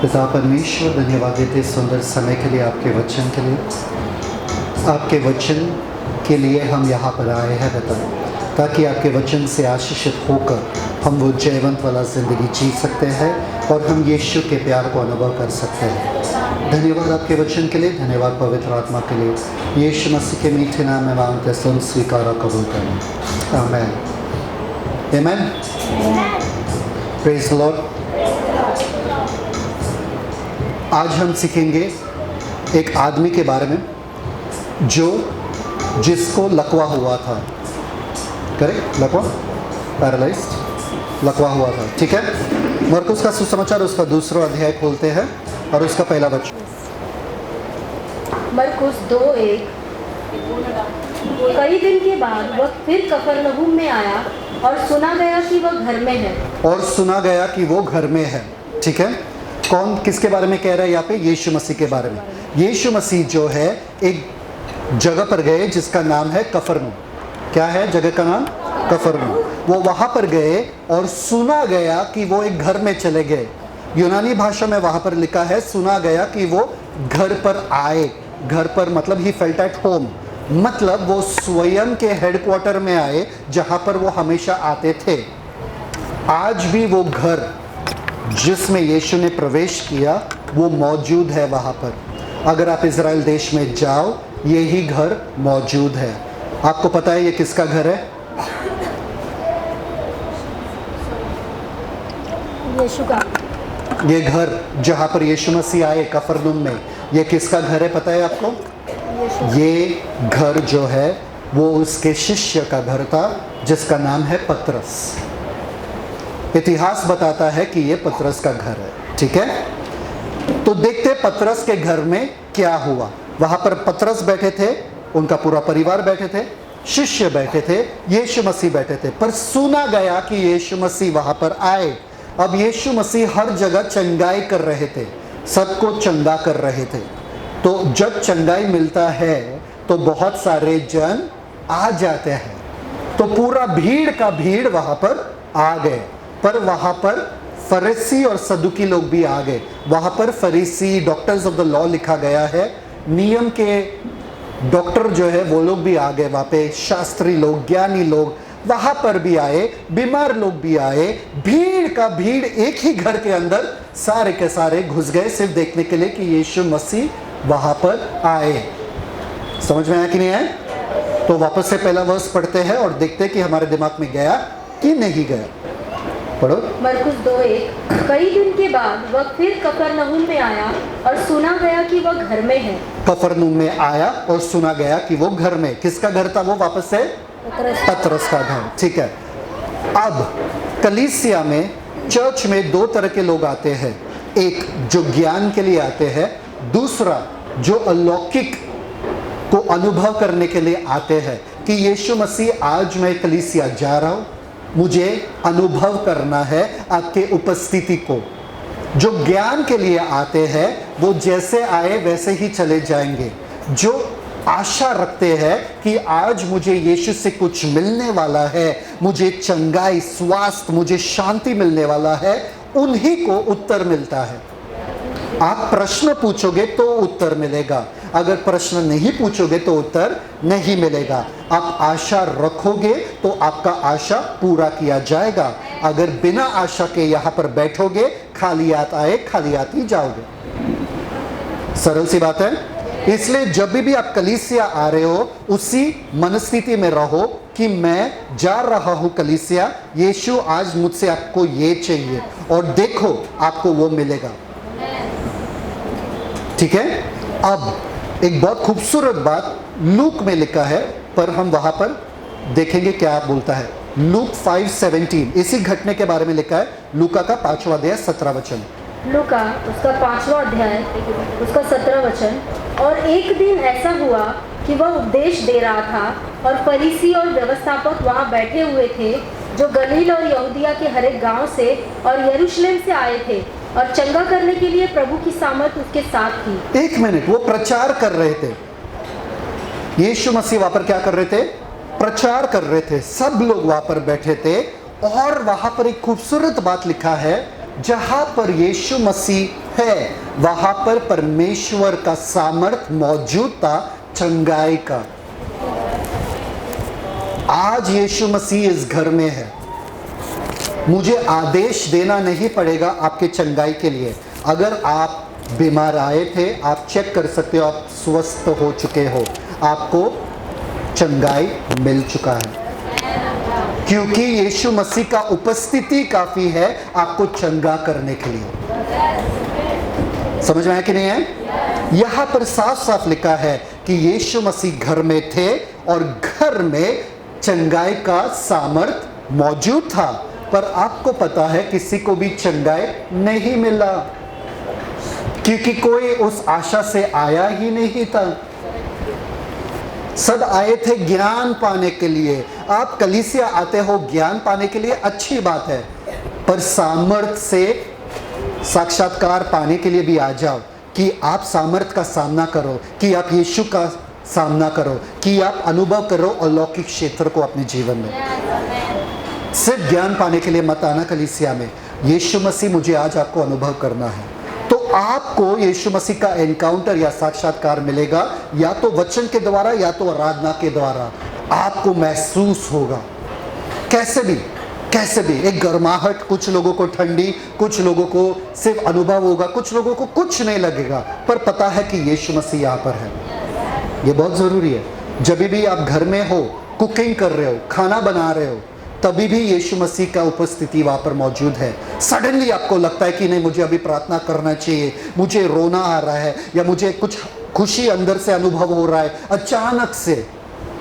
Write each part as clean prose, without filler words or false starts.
पिता परमेश्वर, धन्यवाद देते सुंदर समय के लिए, आपके वचन के लिए। आपके वचन के लिए हम यहाँ पर आए हैं पिता, ताकि आपके वचन से आशीषित होकर हम वो जयवंत वाला ज़िंदगी जी सकते हैं और हम यीशु के प्यार को अनुभव कर सकते हैं। धन्यवाद आपके वचन के लिए, धन्यवाद पवित्र आत्मा के लिए। यीशु मसीह के मीठे नाम में मांगते सुन, स्वीकार और कबूल करें। आमीन। आमीन। Praise the Lord. आज हम सीखेंगे एक आदमी के बारे में जिसको लकवा हुआ था। करेक्ट, लकवा, पैरालाइज्ड, लकवा हुआ था। ठीक है। मरकुस का सुसमाचार उसका दूसरा अध्याय खोलते हैं और उसका पहला वचन। मरकुस 2:1। कई दिन के बाद वह फिर कफरनहूम में आया और सुना गया कि वह घर में है। और सुना गया कि वो घर में है। ठीक है। कौन किसके बारे में कह रहा है यहाँ पे? यीशु मसीह के बारे में। यीशु मसीह जो है एक जगह पर गए जिसका नाम है कफरनहूम। क्या है जगह का नाम? कफरनहूम। वो वहाँ पर गए और सुना गया कि वो एक घर में चले गए। यूनानी भाषा में वहाँ पर लिखा है सुना गया कि वो घर पर आए। घर पर मतलब ही फेल्ट एट होम, मतलब वो स्वयं के हेडक्वार्टर में आए जहाँ पर वो हमेशा आते थे। आज भी वो घर जिसमें यीशु ने प्रवेश किया वो मौजूद है वहाँ पर। अगर आप इज़राइल देश में जाओ, यही घर मौजूद है। आपको पता है ये किसका घर है? यीशु का। ये घर जहाँ पर यीशु मसीह आए कफरनहूम में, ये किसका घर है पता है आपको? ये घर जो है वो उसके शिष्य का घर था जिसका नाम है पतरस। इतिहास बताता है कि ये पतरस का घर है। ठीक है। तो देखते पतरस के घर में क्या हुआ। वहां पर पतरस बैठे थे, उनका पूरा परिवार बैठे थे, शिष्य बैठे थे, यीशु मसीह बैठे थे। पर सुना गया कि यीशु मसीह वहां पर आए। अब यीशु मसीह हर जगह चंगाई कर रहे थे, सबको चंगा कर रहे थे। तो जब चंगाई मिलता है तो बहुत सारे जन आ जाते हैं। तो पूरा भीड़ का भीड़ वहां पर आ गए। पर वहां पर फरीसी और सदुकी लोग भी आ गए। वहां पर फरीसी, डॉक्टर्स ऑफ द लॉ लिखा गया है, नियम के डॉक्टर जो है वो लोग भी आ गए। वहां पे शास्त्री लोग, ज्ञानी लोग वहां पर भी आए, बीमार लोग भी आए। भीड़ का भीड़ एक ही घर के अंदर सारे के सारे घुस गए सिर्फ देखने के लिए कि यीशु मसीह वहां पर आए। समझ में आया कि नहीं आया? तो वापस से पहला वर्स पढ़ते हैं और देखते हैं कि हमारे दिमाग में गया कि नहीं गया। पढ़ो। मरकुस 2:1। कई दिन के बाद वह फिर कफरनहूम में आया और सुना गया कि वह घर में है। कफरनहूम में आया और सुना गया कि वो घर में। किसका घर था वो? वापस से पतरस का घर। ठीक है। अब कलीसिया में, चर्च में दो तरह के लोग आते हैं। एक जो ज्ञान के लिए आते हैं, दूसरा जो अलौकिक को अनुभव करने के लिए आते हैं कि यीशु मसीह आज मैं कलीसिया जा रहा हूँ, मुझे अनुभव करना है आपके उपस्थिति को। जो ज्ञान के लिए आते हैं वो जैसे आए वैसे ही चले जाएंगे। जो आशा रखते हैं कि आज मुझे यीशु से कुछ मिलने वाला है, मुझे चंगाई, स्वास्थ्य, मुझे शांति मिलने वाला है, उन्हीं को उत्तर मिलता है। आप प्रश्न पूछोगे तो उत्तर मिलेगा, अगर प्रश्न नहीं पूछोगे तो उत्तर नहीं मिलेगा। आप आशा रखोगे तो आपका आशा पूरा किया जाएगा। अगर बिना आशा के यहाँ पर बैठोगे, खाली हाथ आए खाली हाथ ही जाओगे। सरल सी बात है। इसलिए जब भी आप कलीसिया आ रहे हो, उसी मनस्थिति में रहो कि मैं जा रहा हूं कलीसिया, यीशु आज मुझसे आपको ये चाहिए, और देखो आपको वो मिलेगा। ठीक है। अब एक बहुत खूबसूरत बात लूक में लिखा है, पर हम वहां पर देखेंगे क्या बोलता है। लूक 5:17 इसी घटने के बारे में लिखा है। लूका का 5वां अध्याय 17 वचन। लूका उसका 5वां अध्याय उसका 17 वचन। और एक दिन ऐसा हुआ कि वह उपदेश दे रहा था और फरीसी और व्यवस्थापक वहाँ बैठे हुए थे, जो गलील और यहूदिया के हर एक गांव से और यरूशलेम से आए थे, और चंगा करने के लिए प्रभु की सामर्थ उसके साथ थी। एक मिनट, वो प्रचार कर रहे थे। यीशु मसीह वहां पर क्या कर रहे थे? प्रचार कर रहे थे। सब लोग वहां पर बैठे थे और वहां पर एक खूबसूरत बात लिखा है, जहां पर यीशु मसीह है, वहां पर परमेश्वर का सामर्थ मौजूद था चंगाई का। आज यीशु मसीह इस घर में है। मुझे आदेश देना नहीं पड़ेगा आपके चंगाई के लिए। अगर आप बीमार आए थे, आप चेक कर सकते हो, आप स्वस्थ हो चुके हो, आपको चंगाई मिल चुका है, क्योंकि यीशु मसीह का उपस्थिति काफी है आपको चंगा करने के लिए। समझ में आया कि नहीं है? यहां पर साफ साफ लिखा है कि यीशु मसीह घर में थे और घर में चंगाई का सामर्थ मौजूद था, पर आपको पता है किसी को भी चंगाई नहीं मिला, क्योंकि कोई उस आशा से आया ही नहीं था। सब आए थे ज्ञान पाने के लिए। आप कलीसिया आते हो ज्ञान पाने के लिए, अच्छी बात है, पर सामर्थ से साक्षात्कार पाने के लिए भी आ जाओ, कि आप सामर्थ का सामना करो, कि आप यीशु का सामना करो, कि आप अनुभव करो अलौकिक क्षेत्र को अपने जीवन में। सिर्फ ज्ञान पाने के लिए मत आना कलीसिया में। यीशु मसीह मुझे आज आपको अनुभव करना है, तो आपको यीशु मसीह का एनकाउंटर या साक्षात्कार मिलेगा, या तो वचन के द्वारा या तो आराधना के द्वारा। आपको महसूस होगा कैसे भी एक गर्माहट, कुछ लोगों को ठंडी, कुछ लोगों को सिर्फ अनुभव होगा, कुछ लोगों को कुछ नहीं लगेगा, पर पता है कि यीशु मसीह यहाँ पर है। ये बहुत ज़रूरी है। जब भी आप घर में हो, कुकिंग कर रहे हो, खाना बना रहे हो, तभी भी यीशु मसीह का उपस्थिति वहाँ पर मौजूद है। सडनली आपको लगता है कि नहीं, मुझे अभी प्रार्थना करना चाहिए, मुझे रोना आ रहा है, या मुझे कुछ खुशी अंदर से अनुभव हो रहा है, अचानक से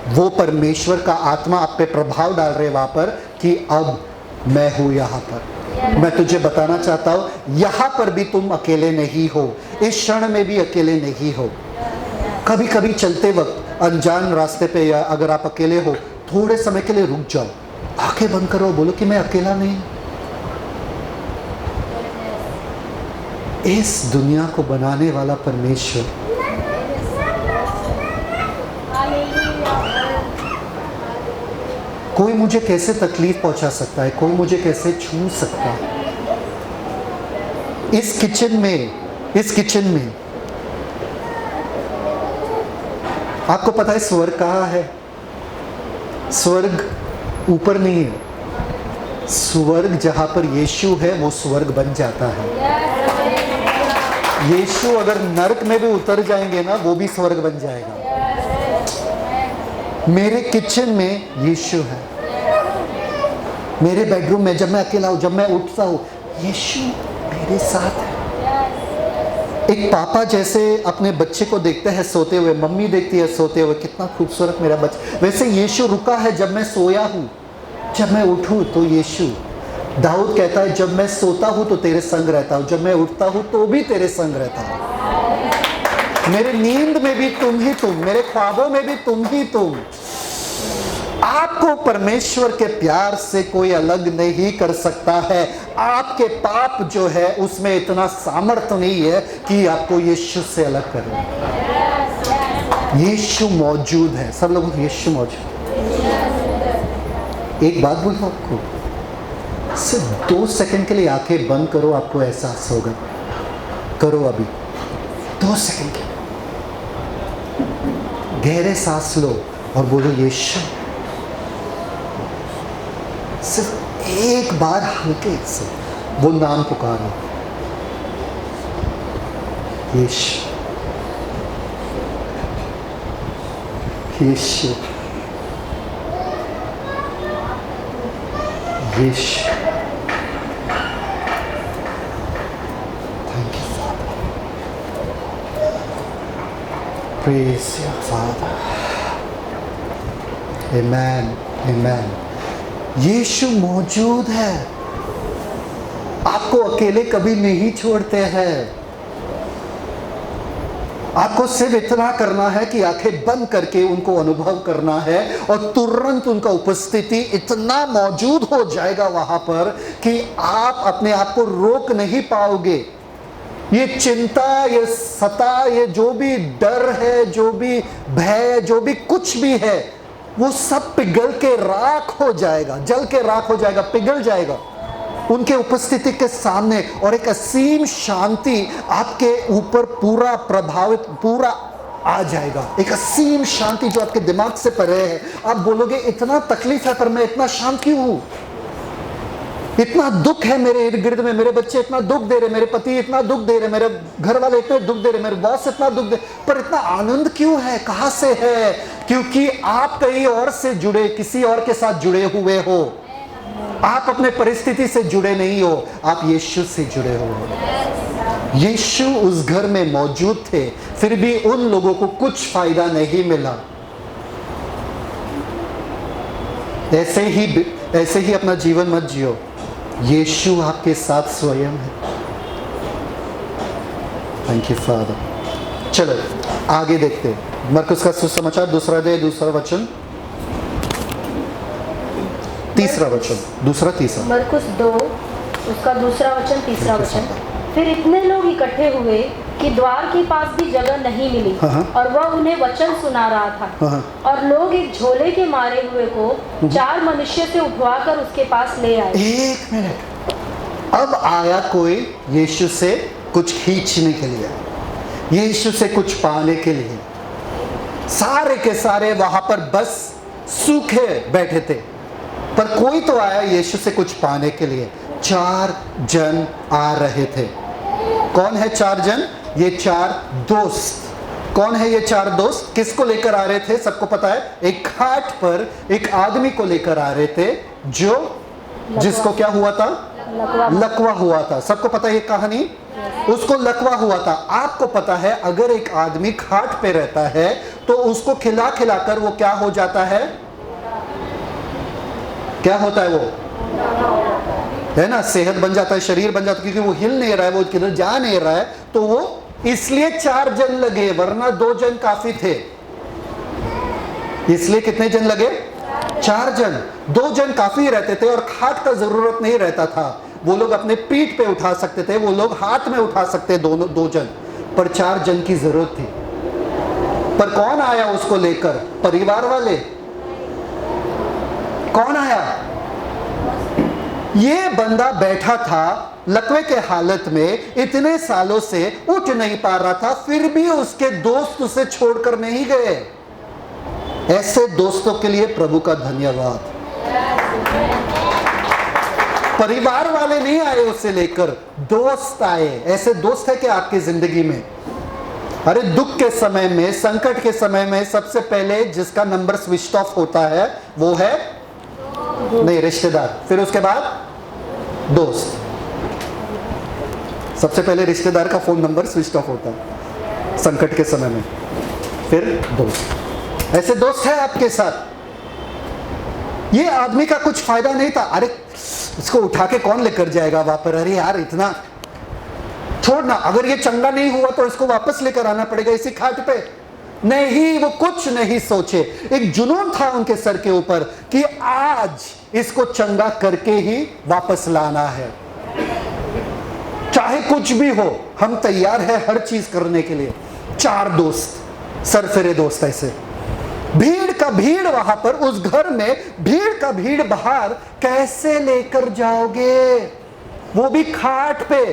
वो परमेश्वर का आत्मा आप पे प्रभाव डाल रहे वहाँ पर कि अब मैं हूँ यहाँ पर। मैं तुझे बताना चाहता हूँ, यहाँ पर भी तुम अकेले नहीं हो, इस क्षण में भी अकेले नहीं हो। कभी कभी चलते वक्त अनजान रास्ते पे, या अगर आप अकेले हो, थोड़े समय के लिए रुक जाओ, आंखें बंद करो, बोलो कि मैं अकेला नहीं। इस दुनिया को बनाने वाला परमेश्वर कोई मुझे कैसे तकलीफ पहुंचा सकता है, कोई मुझे कैसे छू सकता है। इस किचन में आपको पता है स्वर्ग कहाँ है? स्वर्ग ऊपर नहीं है। स्वर्ग जहां पर यीशु है वो स्वर्ग बन जाता है। यीशु अगर नरक में भी उतर जाएंगे ना, वो भी स्वर्ग बन जाएगा। मेरे किचन में यीशु है, मेरे बेडरूम में जब मैं अकेला हूं, जब मैं उठता हूं, यीशु मेरे साथ है। एक पापा जैसे अपने बच्चे को देखते हैं सोते हुए, मम्मी देखती है सोते हुए, कितना खूबसूरत मेरा बच्चा, वैसे यीशु रुका है जब मैं सोया हूँ, जब मैं उठूँ तो यीशु। दाऊद कहता है जब मैं सोता हूँ तो तेरे संग रहता हूँ, जब मैं उठता हूँ तो भी तेरे संग रहता हूँ। मेरे नींद में भी तुम ही तुम, मेरे ख्वाबों में भी तुम ही तुम। आपको परमेश्वर के प्यार से कोई अलग नहीं कर सकता है। आपके पाप जो है उसमें इतना सामर्थ्य नहीं है कि आपको यीशु से अलग करे। यीशु मौजूद है। सब लोगों को यीशु मौजूद। एक बात बोलूं आपको, सिर्फ 2 सेकंड के लिए आंखें बंद करो, आपको एहसास होगा। करो अभी 2 सेकंड के गहरे सांस लो और बोलो यीशु। सिर्फ एक बार हल्के से वो नाम पुकारो, Yeshu Yeshu Yeshu. Thank you father, praise your father. Amen amen. Yeshu मौजूद है, आपको अकेले कभी नहीं छोड़ते हैं। आपको सिर्फ इतना करना है कि आंखें बंद करके उनको अनुभव करना है, और तुरंत उनका उपस्थिति इतना मौजूद हो जाएगा वहां पर कि आप अपने आप को रोक नहीं पाओगे। ये चिंता, ये सता, ये जो भी डर है, जो भी भय, जो भी कुछ भी है, वो सब पिघल के राख हो जाएगा, जल के राख हो जाएगा, पिघल जाएगा। उनके उपस्थिति के सामने, और एक असीम शांति आपके ऊपर पूरा आ जाएगा। एक असीम शांति जो आपके दिमाग से परे है। आप बोलोगे इतना तकलीफ है पर मैं इतना शांत क्यों हूं? इतना दुख है मेरे इर्द गिर्द में, मेरे बच्चे इतना दुख दे रहे, मेरे पति इतना दुख दे रहे, मेरे घर वाले इतने दुख दे रहे, मेरे बॉस इतना दुख दे, पर इतना आनंद क्यों है? कहां से है? क्योंकि आप कहीं और से जुड़े, किसी और के साथ जुड़े हुए हो। आप अपने परिस्थिति से जुड़े नहीं हो, आप यीशु से जुड़े हो। यीशु उस घर में मौजूद थे, फिर भी उन लोगों को कुछ फायदा नहीं मिला। ऐसे ही अपना जीवन मत जियो। यीशु आपके साथ स्वयं है। Thank you father. चलो आगे देखते हैं। मरकुस का सुसमाचार 2 अध्याय 2 वचन, 3 वचन। मरकुस 2 उसका 2 वचन 3 वचन। फिर इतने लोग इकट्ठे हुए कि द्वार के पास भी जगह नहीं मिली, और वह उन्हें वचन सुना रहा था। और लोग एक झोले के मारे हुए को 4 मनुष्य से उठवाकर उसके पास ले आए। 1 मिनट, अब आया कोई यीशु से कुछ खींचने के लिए, यीशु से कुछ पाने के लिए। सारे के सारे वहां पर बस सूखे बैठे थे, पर कोई तो आया यीशु से कुछ पाने के लिए। 4 जन आ रहे थे। कौन है 4 जन? ये 4 दोस्त। कौन है ये 4 दोस्त? किसको लेकर आ रहे थे? सबको पता है। एक खाट पर एक आदमी को लेकर आ रहे थे जिसको क्या हुआ था? लकवा हुआ था। सबको पता है ये कहानी? उसको लकवा हुआ था। आपको पता है अगर एक आदमी खाट पे रहता है तो उसको खिला खिलाकर वो क्या हो जाता है? क्या होता है वो? है ना, सेहत बन जाता है, शरीर बन जाता है, क्योंकि वो हिल नहीं रहा है, वो किधर जा नहीं रहा है। तो वो इसलिए 4 जन लगे, वरना 2 जन काफी थे। इसलिए कितने जन लगे? 4 जन। 2 जन काफी रहते थे, और खाट का जरूरत नहीं रहता था। वो लोग अपने पीठ पे उठा सकते थे, वो लोग हाथ में उठा सकते, 2 जन, पर 4 जन की जरूरत थी। पर कौन आया उसको लेकर? परिवार वाले। कौन आया? ये बंदा बैठा था लकवे के हालत में, इतने सालों से उठ नहीं पा रहा था, फिर भी उसके दोस्त उसे छोड़कर नहीं गए। ऐसे दोस्तों के लिए प्रभु का धन्यवाद। परिवार वाले नहीं आए उसे लेकर, दोस्त आए। ऐसे दोस्त है क्या आपकी जिंदगी में? अरे दुख के समय में, संकट के समय में सबसे पहले जिसका नंबर स्विच ऑफ होता है वो है नहीं रिश्तेदार, फिर उसके बाद दोस्त। सबसे पहले रिश्तेदार का फोन नंबर स्विच ऑफ होता है संकट के समय में, फिर दोस्त। ऐसे दोस्त है आपके साथ। ये आदमी का कुछ फायदा नहीं था। अरे इसको उठा के कौन लेकर जाएगा वहां पर? अरे यार इतना छोड़ना, अगर ये चंगा नहीं हुआ तो इसको वापस लेकर आना पड़ेगा इसी खाट पे। नहीं, वो कुछ नहीं सोचे। एक जुनून था उनके सर के ऊपर कि आज इसको चंगा करके ही वापस लाना है, चाहे कुछ भी हो, हम तैयार है हर चीज करने के लिए। 4 दोस्त, सरफिरे दोस्त। ऐसे भीड़ का भीड़ वहां पर, उस घर में भीड़ का भीड़ बाहर कैसे लेकर जाओगे? वो भी खाट पे,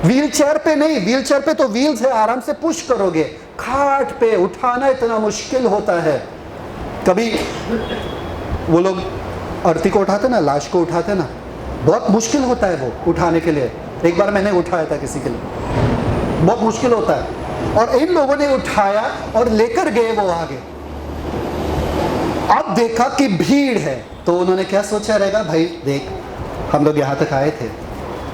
व्हीलचेयर पे नहीं। व्हीलचेयर पे तो व्हील्स है, आराम से पुश करोगे। खाट पे उठाना इतना मुश्किल होता है। कभी वो लोग अर्थी को उठाते ना, लाश को उठाते ना, बहुत मुश्किल होता है वो उठाने के लिए। एक बार मैंने उठाया था किसी के लिए, बहुत मुश्किल होता है। और इन लोगों ने उठाया और लेकर गए वो आगे। अब देखा कि भीड़ है तो उन्होंने क्या सोचा रहेगा? भाई देख, हम लोग यहाँ तक आए थे,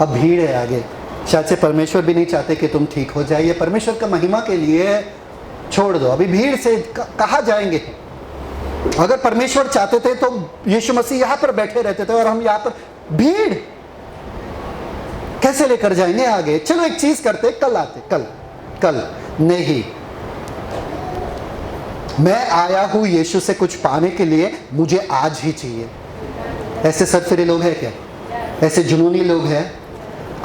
अब भीड़ है आगे, शायद से परमेश्वर भी नहीं चाहते कि तुम ठीक हो जाए, ये परमेश्वर का महिमा के लिए छोड़ दो, अभी भीड़ से कहाँ जाएंगे? अगर परमेश्वर चाहते थे तो यीशु मसीह यहाँ पर बैठे रहते थे, और हम यहाँ पर भीड़ कैसे लेकर जाएंगे आगे? चलो एक चीज करते, कल आते। कल नहीं, मैं आया हूं यीशु से कुछ पाने के लिए, मुझे आज ही चाहिए। ऐसे सरफिरे लोग हैं क्या? ऐसे जुनूनी लोग हैं?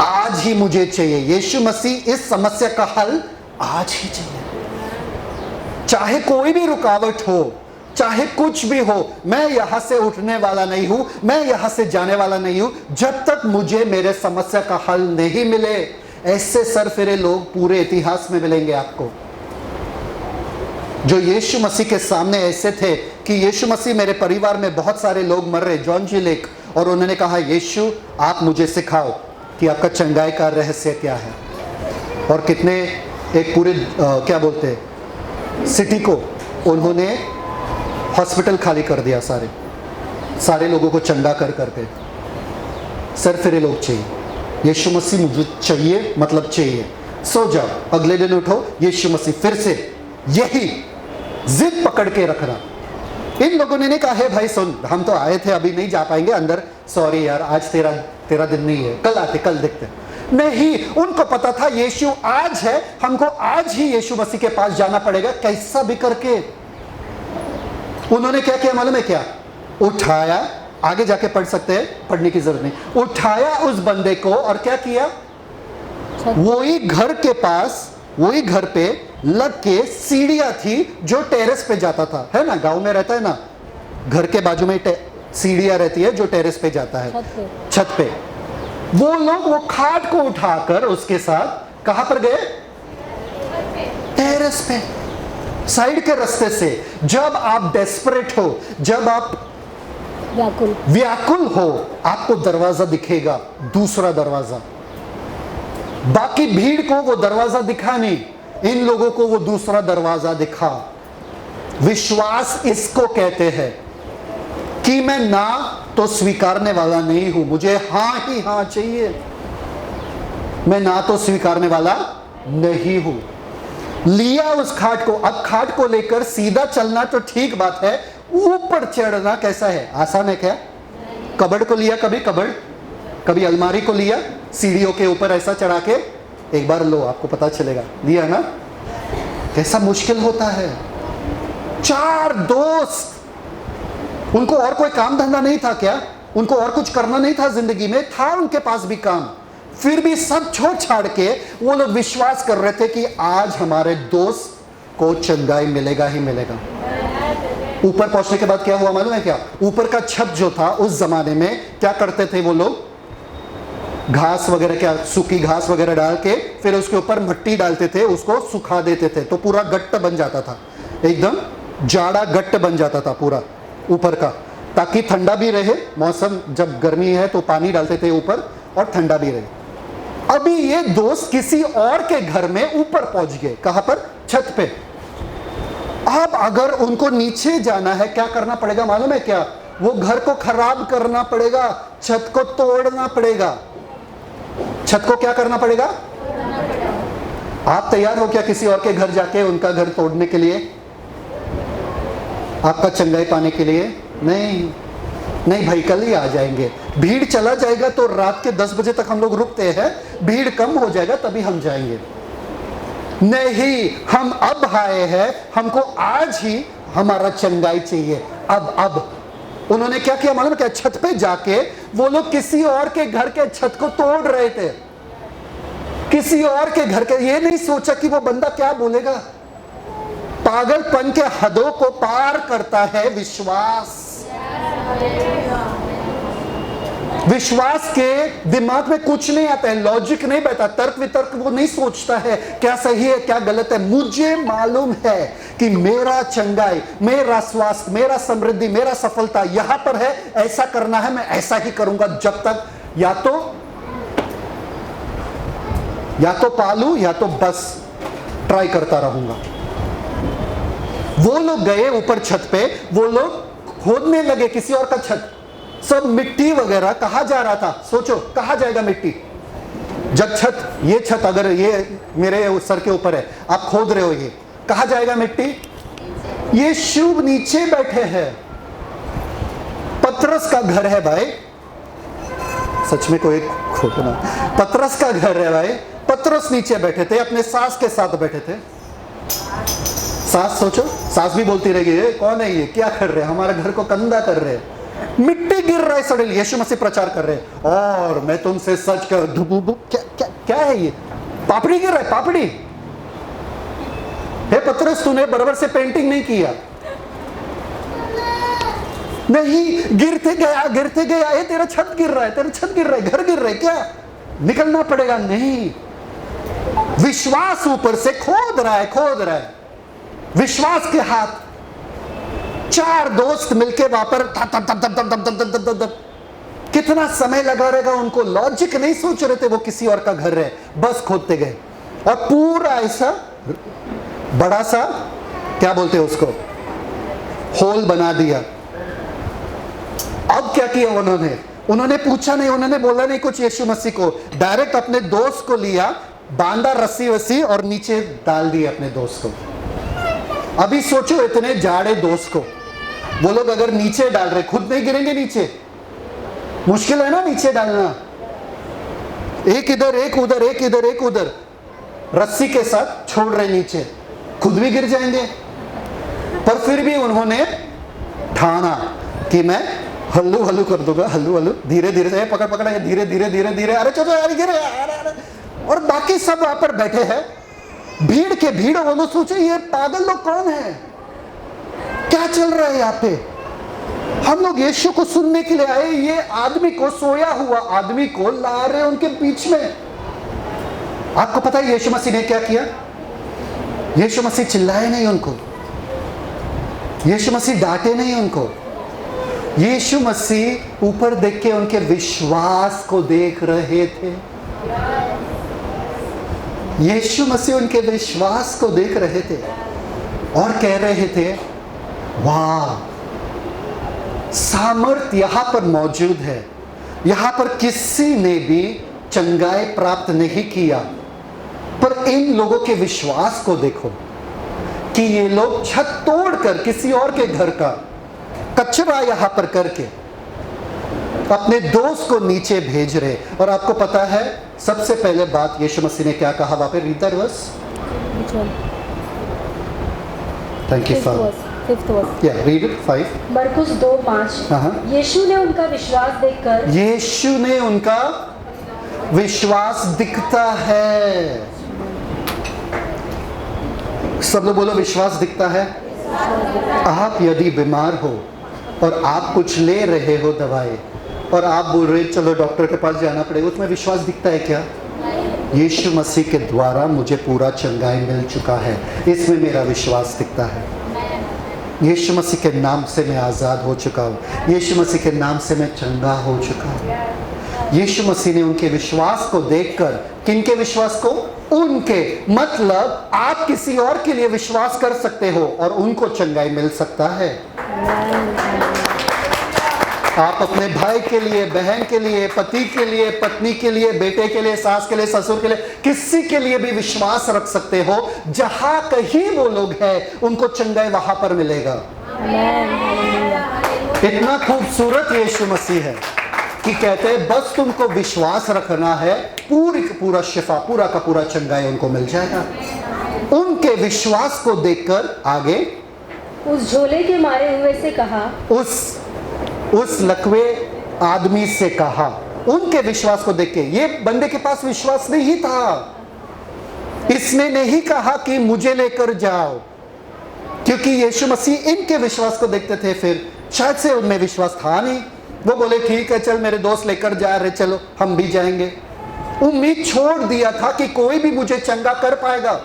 आज ही मुझे चाहिए। यीशु मसीह इस समस्या का हल आज ही चाहिए। चाहे कोई भी रुकावट हो, चाहे कुछ भी हो, मैं यहां से उठने वाला नहीं हूं, मैं यहां से जाने वाला नहीं हूं जब तक मुझे मेरे समस्या का हल नहीं मिले। ऐसे सरफिरे लोग पूरे इतिहास में मिलेंगे आपको, जो यीशु मसीह के सामने ऐसे थे कि यीशु मसीह, मेरे परिवार में बहुत सारे लोग मर रहे, जॉन जी लेक, और उन्होंने कहा यीशु आप मुझे सिखाओ कि आपका चंगाई का रहस्य क्या है। और कितने, एक पूरे क्या बोलते हैं, सिटी को उन्होंने हॉस्पिटल खाली कर दिया, सारे लोगों को चंगा कर करके। सर फिरे लोग चाहिए, यीशु मसीह मुझे चाहिए, मतलब चाहिए। सो जाओ, अगले दिन उठो, यीशु मसीह फिर से यही जिद पकड़ के रखना। इन लोगों ने नहीं कहा है भाई सुन, हम तो आए थे, अभी नहीं जा पाएंगे अंदर, सॉरी यार आज तेरा दिन नहीं है, कल आते, कल देखते। नहीं, उनको पता था यीशु आज है, हमको आज ही यीशु मसीह के पास जाना पड़ेगा, कैसा भी करके। उन्होंने क्या किया मालूम है क्या? उठाया, आगे जाके पढ़ सकते हैं, पढ़ने की जरूरत नहीं, उठाया उस बंदे को और क्या किया, वही घर के पास, वही घर पे लग के सीढ़ियां थी जो टेरेस पे जाता था, है ना, गांव में रहता है ना, घर के बाजू में सीढ़ियां रहती है जो टेरेस पे जाता है, छत पे। वो लोग वो खाट को उठाकर उसके साथ कहां पर गए? टेरेस पे, साइड के रास्ते से। जब आप डेस्परेट हो, जब आप व्याकुल हो, आपको दरवाजा दिखेगा, दूसरा दरवाजा। बाकी भीड़ को वो दरवाजा दिखा नहीं, इन लोगों को वो दूसरा दरवाजा दिखा। विश्वास इसको कहते हैं कि मैं ना तो स्वीकारने वाला नहीं हूं, मुझे हां ही हां चाहिए, मैं ना तो स्वीकारने वाला नहीं हूं। लिया उस खाट को, अब खाट को लेकर सीधा चलना तो ठीक बात है, ऊपर चढ़ना कैसा है? आसान है क्या? कबड़ को लिया, कभी अलमारी को लिया, सीढ़ियों के ऊपर ऐसा चढ़ा के एक बार लो, आपको पता चलेगा, लिया ना, कैसा मुश्किल होता है। 4 दोस्त, उनको और कोई काम धंधा नहीं था क्या? उनको और कुछ करना नहीं था जिंदगी में? था उनके पास भी काम, फिर भी सब छोड़ छाड़ के वो लोग विश्वास कर रहे थे कि आज हमारे दोस्त को चंगाई मिलेगा ही मिलेगा। ऊपर पहुंचने के बाद क्या हुआ मालूम है क्या? ऊपर का छत जो था, उस जमाने में क्या करते थे वो लोग, घास वगैरह, क्या सूखी घास वगैरह डाल के फिर उसके ऊपर मिट्टी डालते थे, उसको सुखा देते थे, तो पूरा गट्ट बन जाता था, एकदम जाड़ा गट्ट बन जाता था पूरा ऊपर का, ताकि ठंडा भी रहे। मौसम जब गर्मी है तो पानी डालते थे ऊपर और ठंडा भी रहे। अभी ये दोस्त किसी और के घर में ऊपर पहुंच गए, कहां पर? छत पे। अब अगर उनको नीचे जाना है, क्या करना पड़ेगा मालूम है क्या? वो घर को खराब करना पड़ेगा, छत को तोड़ना पड़ेगा। छत को क्या करना पड़ेगा? आप तैयार हो क्या किसी और के घर जाके उनका घर तोड़ने के लिए, आपका चंगाई पाने के लिए? नहीं भाई, कल ही आ जाएंगे। भीड़ चला जाएगा तो रात के 10 बजे तक हम लोग रुकते हैं, भीड़ कम हो जाएगा तभी हम जाएंगे। नहीं, हम अब आए हैं, हमको आज ही हमारा चंगाई चाहिए। अब उन्होंने क्या किया मालूम क्या? छत पे जाके वो लोग किसी और के घर के छत को तोड़ रहे थे, किसी और के घर के। ये नहीं सोचा कि वो बंदा क्या बोलेगा। पागलपन के हदों को पार करता है विश्वास। विश्वास के दिमाग में कुछ नहीं आता है, लॉजिक नहीं बैठा, तर्क वितर्क वो नहीं सोचता है क्या सही है क्या गलत है। मुझे मालूम है कि मेरा चंगाई, मेरा स्वास्थ्य, मेरा समृद्धि, मेरा सफलता यहां पर है, ऐसा करना है, मैं ऐसा ही करूंगा जब तक या तो पालू या तो बस ट्राई करता रहूंगा। वो लोग गए ऊपर छत पे, वो लोग खोदने लगे किसी और का छत, सब मिट्टी वगैरह। कहां जा रहा था सोचो, कहां जाएगा मिट्टी? जब छत, ये छत अगर ये मेरे सर के ऊपर है, आप खोद रहे हो, ये कहां जाएगा मिट्टी? ये शुभ नीचे बैठे हैं, पतरस का घर है भाई, सच में कोई खोदना, पतरस का घर है भाई। पतरस नीचे बैठे थे, अपने सास के साथ बैठे थे। सास, सोचो, सास भी बोलती रहेगी कौन है ये, क्या कर रहे हैं, हमारे घर को गंदा कर रहे हैं। मिट्टी गिर रहा है सडनली, यीशु मसीह प्रचार कर रहे हैं, और मैं तुमसे सच कर, क्या है ये? पापड़ी गिर रहा है, पापड़ी। हे पतरस, तूने बराबर से पेंटिंग नहीं किया, नहीं, गिरते गया, ये तेरा छत गिर रहा है, तेरा छत गिर रहा है, घर गिर रहा है, क्या निकलना पड़ेगा? नहीं, विश्वास ऊपर से खोद रहा है, विश्वास के हाथ। 4 दोस्त मिलके वहां पर तब कितना समय लगा रहेगा उनको, लॉजिक नहीं सोच रहे थे वो किसी और का घर है, बस खोदते गए और पूरा ऐसा बड़ा सा, क्या बोलते हैं उसको, होल बना दिया। अब क्या किया उन्होंने पूछा नहीं, उन्होंने बोला नहीं कुछ यीशु मसीह को, डायरेक्ट अपने दोस्त को लिया, बांधा रस्सी वस्सी और नीचे डाल दिया अपने दोस्त को। अभी सोचो इतने जाड़े दोस्त को वो लोग अगर नीचे डाल रहे, खुद नहीं गिरेंगे नीचे? मुश्किल है ना नीचे डालना। एक इधर एक उधर, एक इधर एक उधर, रस्सी के साथ छोड़ रहे नीचे, खुद भी गिर जाएंगे। पर फिर भी उन्होंने ठाना कि मैं हल्लू हल्लू कर दूंगा, हल्लू हल्लू, धीरे धीरे से पकड़ पकड़, धीरे धीरे धीरे धीरे, अरे चलो यार गिरे, अरे। और बाकी सब वहां पर बैठे हैं, भीड़ के भीड़। वो लोग सोचे ये पागल लोग कौन है, क्या चल रहा है यहाँ पे? हम लोग यीशु को सुनने के लिए आए, ये आदमी को, सोया हुआ आदमी को ला रहे उनके बीच में। आपको पता है यीशु मसीह ने क्या किया? यीशु मसीह चिल्लाए नहीं उनको, यीशु मसीह डांटे नहीं उनको, यीशु मसीह ऊपर देख के उनके विश्वास को देख रहे थे। यीशु मसीह उनके विश्वास को देख रहे थे और कह रहे थे, वाह, सामर्थ्य यहां पर मौजूद है। यहां पर किसी ने भी चंगाई प्राप्त नहीं किया, पर इन लोगों के विश्वास को देखो कि ये लोग छत तोड़कर किसी और के घर का कचरा यहां पर करके अपने दोस्त को नीचे भेज रहे। और आपको पता है सबसे पहले बात यीशु मसीह ने क्या कहा? वहां पे read that verse. Thank you father. Yeah, read it, 5. मरकुस 2:5। यीशु ने उनका विश्वास देखकर, यीशु ने उनका विश्वास दिखता है। सब लोग बोलो, विश्वास दिखता है। आप यदि बीमार हो और आप कुछ ले रहे हो दवाई और आप बोल रहे चलो डॉक्टर के पास जाना पड़ेगा, उसमें विश्वास दिखता है क्या? यीशु मसीह के द्वारा मुझे पूरा चंगाई मिल चुका है, इसमें मेरा विश्वास दिखता है। यीशु मसीह के नाम से मैं आज़ाद हो चुका हूँ, यीशु मसीह के नाम से मैं चंगा हो चुका हूँ। यीशु मसीह ने उनके विश्वास को देखकर, किनके विश्वास को? उनके, मतलब आप किसी और के लिए विश्वास कर सकते हो और उनको चंगाई मिल सकता है। आप अपने भाई के लिए, बहन के लिए, पति के लिए, पत्नी के लिए, बेटे के लिए, सास के लिए, ससुर के लिए, किसी के लिए भी विश्वास रख सकते हो। जहां कहीं वो लोग हैं उनको चंगाई वहां पर मिलेगा। इतना खूबसूरत यीशु मसीह है कि कहते हैं बस तुमको विश्वास रखना है, पूरी का पूरा शिफा, पूरा का पूरा चंगाई उनको मिल जाएगा। उनके विश्वास को देखकर आगे, उस झोले के मारे हुए से कहा, उस लकवे आदमी से कहा, उनके विश्वास को देख के। ये बंदे के पास विश्वास नहीं था, इसने नहीं कहा कि मुझे लेकर जाओ, क्योंकि यीशु मसीह इनके विश्वास को देखते थे। फिर शायद से उनमें विश्वास था नहीं, वो बोले ठीक है चल मेरे दोस्त लेकर जा रहे, चलो हम भी जाएंगे। उम्मीद छोड़ दिया था कि कोई भी मुझे चंगा कर पाएगा।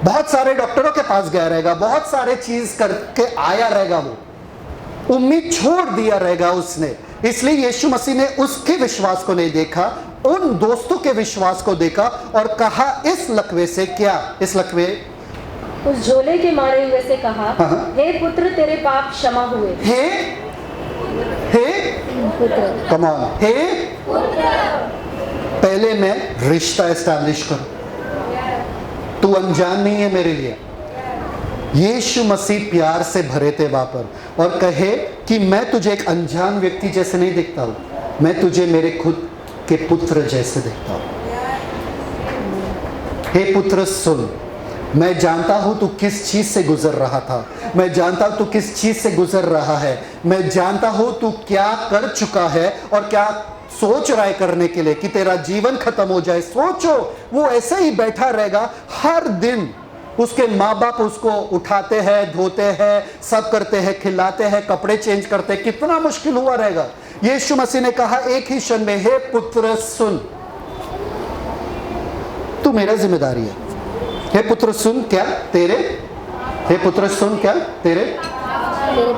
बहुत सारे डॉक्टरों के पास गया रहेगा, बहुत सारे चीज करके आया रहेगा, वो उम्मीद छोड़ दिया रहेगा उसने। इसलिए यीशु मसीह ने उसके विश्वास को नहीं देखा, उन दोस्तों के विश्वास को देखा और कहा इस लकवे से, क्या इस लकवे, उस झोले के मारे हुए से कहा, हे पुत्र तेरे पाप क्षमा हुए। हे पुत्र, कम ऑन, हे पहले मैं रिश्ता एस्टैब्लिश करूं, तू अनजान नहीं है मेरे लिए। यीशु मसीह प्यार से भरे थे वहां पर और कहे कि मैं तुझे एक अनजान व्यक्ति जैसे नहीं देखता हूं, मैं तुझे मेरे खुद के पुत्र जैसे देखता हूं। हे पुत्र सुन, मैं जानता हूं तू किस चीज से गुजर रहा था, मैं जानता हूं तू किस चीज से गुजर रहा है, मैं जानता हूं तू क्या कर चुका है और क्या सोच रहा है करने के लिए कि तेरा जीवन खत्म हो जाए। सोचो वो ऐसे ही बैठा रहेगा, हर दिन उसके माँ बाप उसको उठाते हैं, धोते हैं, सब करते हैं, खिलाते हैं, कपड़े चेंज करते हैं, कितना मुश्किल हुआ रहेगा। यीशु मसीह ने कहा एक ही क्षण में, हे पुत्र सुन, तू मेरा जिम्मेदारी है। हे पुत्र सुन, क्या तेरे, हे पुत्र सुन, क्या तेरे